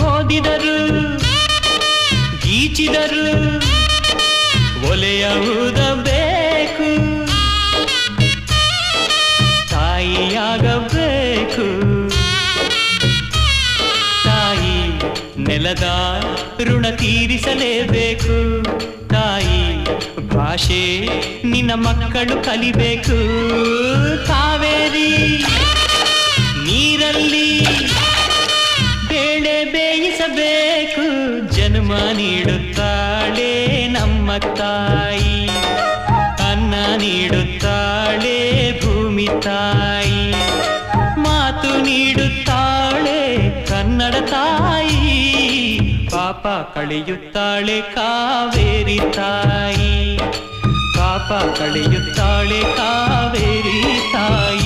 ಓದಿದರು ಗೀಚಿದರು ಒಲೆಯ ಊದಬೇಕು, ತಾಯಿಯಾಗಬೇಕು. ತಾಯಿ ನೆಲದ ಋಣ ತೀರಿಸಲೇಬೇಕು. ತಾಯಿ ಭಾಷೆ ನಿನ್ನ ಮಕ್ಕಳು ಕಲಿಬೇಕು. ಕಾವೇರಿ ನೀರಲ್ಲಿ ಬೇಳೆ ಬೇಯಿಸಬೇಕು. ಜನ್ಮ ನೀಡುತ್ತಾಳೆ ನಮ್ಮ ತಾಯಿ, ಅನ್ನ ನೀಡುತ್ತಾಳೆ ಭೂಮಿ ತಾಯಿ, ಮಾತು ನೀಡುತ್ತಾಳೆ ಕನ್ನಡ ತಾಯಿ. ಪಾಪ ಕಳೆಯುತ್ತಾಳೆ ಕಾವೇರಿ ತಾಯಿ, ಪಾಪ ಕಳೆಯುತ್ತಾಳೆ ಕಾವೇರಿ ತಾಯಿ.